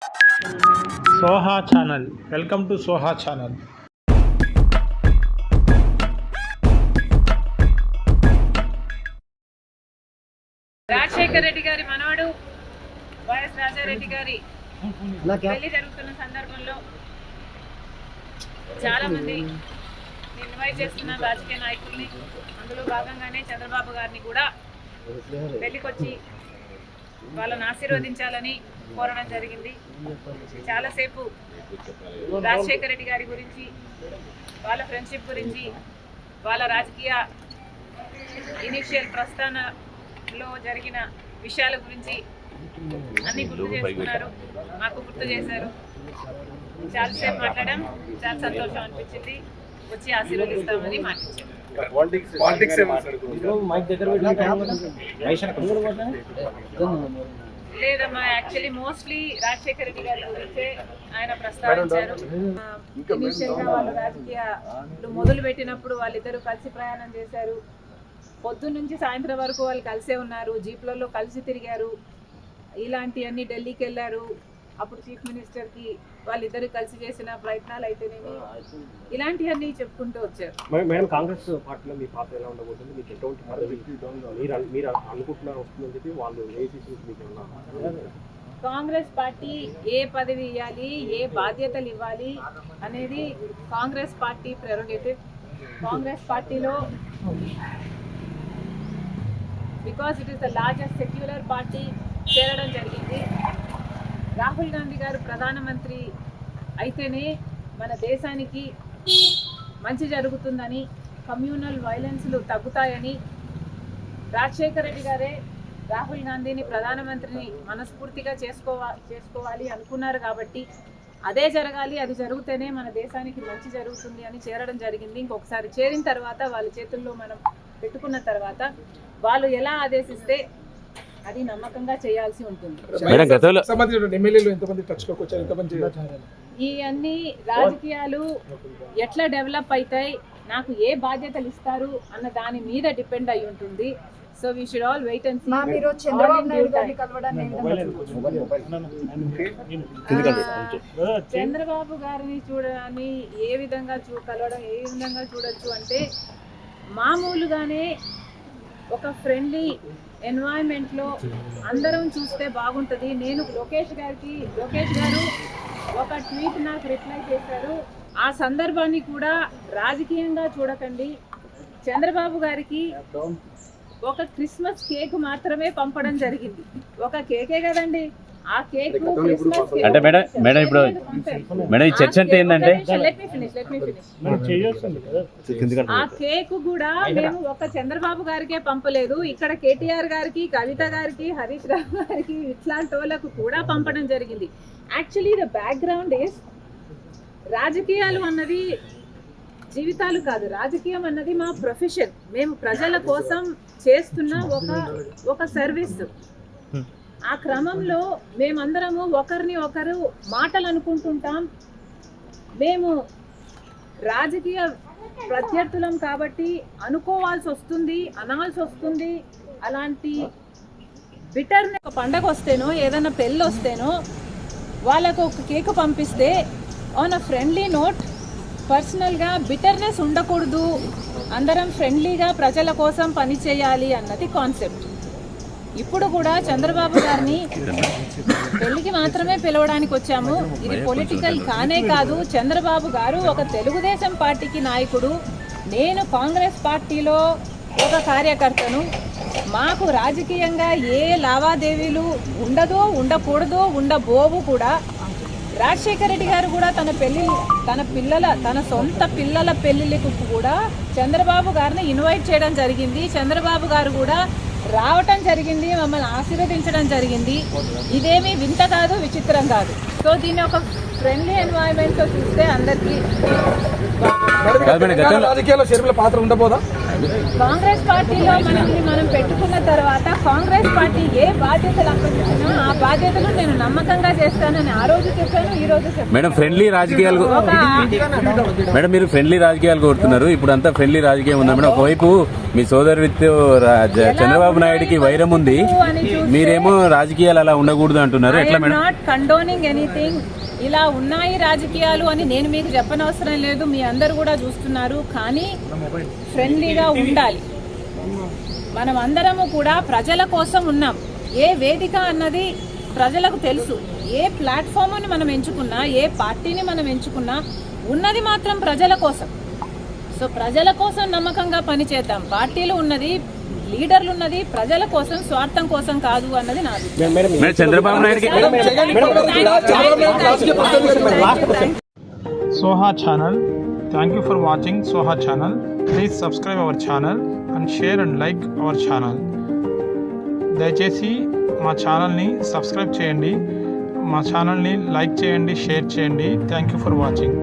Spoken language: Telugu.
Soha channel, welcome to Soha channel. Rajasekhar Reddy గారి మనవడు వైఎస్ రాజారెడ్డి గారి పెళ్లి జరుగుతున్న సందర్భంలో చాలా మంది ఇన్వైట్ చేస్తున్న రాజకీయ నాయకుల్ని, అందులో భాగంగానే చంద్రబాబు గారిని కూడా పెళ్లికొచ్చి వాళ్ళని ఆశీర్వదించాలని కోరడం జరిగింది. చాలాసేపు రాజశేఖర్ రెడ్డి గారి గురించి, వాళ్ళ ఫ్రెండ్షిప్ గురించి, వాళ్ళ రాజకీయ ఇనిషియల్ ప్రస్థానంలో జరిగిన విషయాల గురించి అన్ని గుర్తు చేసుకున్నారు, మాకు గుర్తు చేశారు. చాలాసేపు మాట్లాడాం, చాలా సంతోషం అనిపించింది. వచ్చి ఆశీర్వదిస్తామని మాట్లాడారు. లేదమ్మా, యాక్చువల్లీ మోస్ట్లీ రాజశేఖర రెడ్డి గారి గురించే ఆయన ప్రస్తావించారు. ఇనిషియల్ గా వాళ్ళు రాజకీయాలు మొదలు పెట్టినప్పుడు వాళ్ళిద్దరూ కలిసి ప్రయాణం చేశారు. పొద్దున్న నుంచి సాయంత్రం వరకు వాళ్ళు కలిసే ఉన్నారు, జీప్లలో కలిసి తిరిగారు. ఇలాంటివన్నీ ఢిల్లీకి వెళ్ళారు. అప్పుడు చీఫ్ మినిస్టర్కి వాళ్ళిద్దరు కలిసి చేసిన ప్రయత్నాలు అయితేనేమి ఇలాంటివన్నీ చెప్పుకుంటూ వచ్చారు. మేడం, కాంగ్రెస్ పార్టీలో మీ పాత్ర ఎలా ఉండబోతుంది? మీకు ఎటువంటి మీరు అనుకుంటున్నారు వస్తుందని చెప్పి వాళ్ళు కాంగ్రెస్ పార్టీ ఏ పదవి ఇవ్వాలి, ఏ బాధ్యతలు ఇవ్వాలి అనేది కాంగ్రెస్ పార్టీ ప్రెరోగేటివ్. కాంగ్రెస్ పార్టీలో because it is the largest secular party చేరడం జరిగింది. రాహుల్ గాంధీ గారు ప్రధానమంత్రి అయితేనే మన దేశానికి మంచి జరుగుతుందని, కమ్యూనల్ వైలెన్స్లు తగ్గుతాయని రాజశేఖర రెడ్డి గారే రాహుల్ గాంధీని ప్రధానమంత్రిని మనస్ఫూర్తిగా చేసుకోవాలి అనుకున్నారు. కాబట్టి అదే జరగాలి, అది జరిగితేనే మన దేశానికి మంచి జరుగుతుంది అని చేరడం జరిగింది. ఇంకొకసారి చేరిన తర్వాత వాళ్ళ చేతుల్లో మనం పెట్టుకున్న తర్వాత వాళ్ళు ఎలా ఆదేశిస్తే అది నమ్మకంగా చేయాల్సి ఉంటుంది. ఈ అన్ని రాజకీయాలు ఎట్లా డెవలప్ అవుతాయి, నాకు ఏ బాధ్యతలు ఇస్తారు అన్న దాని మీద డిపెండ్ అయి ఉంటుంది. So we should all wait and see. Chandrababu గారిని చూడడాన్ని ఏ విధంగా కలవడం ఏ విధంగా చూడొచ్చు అంటే, మామూలుగానే ఒక ఫ్రెండ్లీ ఎన్వైరన్మెంట్లో అందరం చూస్తే బాగుంటుంది. నేను లోకేష్ గారు ఒక ట్వీట్ నాకు రిప్లై చేశారు. ఆ సందర్భాన్ని కూడా రాజకీయంగా చూడకండి. చంద్రబాబు గారికి ఒక క్రిస్మస్ కేక్ మాత్రమే పంపడం జరిగింది. ఒక కేకే కదండి, ఆ కేక్ అంటే మేడం ఇప్పుడు మేడం ఈ చర్చ అంటే ఏంటంటే, ఆ కేక్ కూడా మేము ఒక చంద్రబాబు గారికే పంపలేదు, ఇక్కడ కేటీఆర్ గారికి, కవిత గారికి, హరీష్ రావు గారికి, ఇట్లాంటి వాళ్ళకు కూడా పంపడం జరిగింది. యాక్చువల్లీ ద బ్యాక్గ్రౌండ్ ఈస్, రాజకీయాలు అన్నది జీవితాలు కాదు, రాజకీయం అన్నది మా ప్రొఫెషన్. మేము ప్రజల కోసం చేస్తున్న ఒక సర్వీస్. ఆ క్రమంలో మేమందరము ఒకరిని ఒకరు మాటలు అనుకుంటుంటాం. మేము రాజకీయ ప్రత్యర్థులం కాబట్టి అనుకోవాల్సి వస్తుంది, అనాల్సి వస్తుంది. అలాంటి బిటర్ని ఒక పండగ వస్తేనో, ఏదైనా పెళ్ళి వస్తేనో వాళ్ళకు ఒక కేక్ పంపిస్తే ఆన్ అ ఫ్రెండ్లీ నోట్, పర్సనల్గా బిటర్నెస్ ఉండకూడదు, అందరం ఫ్రెండ్లీగా ప్రజల కోసం పనిచేయాలి అన్నది కాన్సెప్ట్. ఇప్పుడు కూడా చంద్రబాబు గారిని పెళ్లికి మాత్రమే పిలవడానికి వచ్చాము. ఇది పొలిటికల్ కానే కాదు. చంద్రబాబు గారు ఒక తెలుగుదేశం పార్టీకి నాయకుడు, నేను కాంగ్రెస్ పార్టీలో ఒక కార్యకర్తను. మాకు రాజకీయంగా ఏ లావాదేవీలు ఉండదో, ఉండకూడదో, ఉండబోవు కూడా. రాజశేఖర రెడ్డి గారు కూడా తన సొంత పిల్లల పెళ్లిళ్ళకు కూడా చంద్రబాబు గారిని ఇన్వైట్ చేయడం జరిగింది. చంద్రబాబు గారు కూడా రావటం జరిగింది, మమ్మల్ని ఆశీర్వదించడం జరిగింది. ఇదేమీ వింత కాదు, విచిత్రం కాదు. సో దీన్ని ఒక ఫ్రెండ్లీ ఎన్వైరన్మెంట్తో చూస్తే అందరికీ రాజకీయాల్లో షర్మిల పాత్ర ఉండబోదా? కాంగ్రెస్ పార్టీలో మనం పెట్టుకున్న తర్వాత కాంగ్రెస్ పార్టీ ఏ బాధ్యతలు అప్పగించినా ఆ బాధ్యతలు నేను నమ్మకంగా చేస్తానని ఆ రోజు చెప్పాను, ఈ రోజు చెప్పాను. మేడం ఫ్రెండ్లీ రాజకీయాలు, మేడం మీరు ఫ్రెండ్లీ రాజకీయాలు కోరుతున్నారు. ఇప్పుడు అంతా ఫ్రెండ్లీ రాజకీయం ఉందా మేడం? ఒకవైపు మీ సోదరుడితో చంద్రబాబు నాయుడుకి వైరం ఉంది, మీరేమో రాజకీయాలు అలా ఉండకూడదు అంటున్నారు. ఎట్లా మేడం? Not condoning anything. ఇలా ఉన్నాయి రాజకీయాలు అని నేను మీకు చెప్పనవసరం లేదు, మీ అందరు కూడా చూస్తున్నారు. కానీ ఫ్రెండ్లీగా ఉండాలి. మనం అందరము కూడా ప్రజల కోసం ఉన్నాం. ఏ వేదిక అన్నది ప్రజలకు తెలుసు. ఏ ప్లాట్ఫామ్ని మనం ఎంచుకున్నా, ఏ పార్టీని మనం ఎంచుకున్నా ఉన్నది మాత్రం ప్రజల కోసం. సో ప్రజల కోసం నమ్మకంగా పనిచేద్దాం. పార్టీలు ఉన్నది, లీడర్లు ఉన్నది ప్రజల కోసం, స్వార్థం కోసం కాదు అన్నది నాది. చంద్రబాబు నాయుడుకి Soha channel. Thank you for watching Soha channel. Please subscribe our channel and share and like our channel. దయచేసి మా ఛానల్ని సబ్స్క్రైబ్ చేయండి, మా ఛానల్ని లైక్ చేయండి, షేర్ చేయండి. Thank you for watching.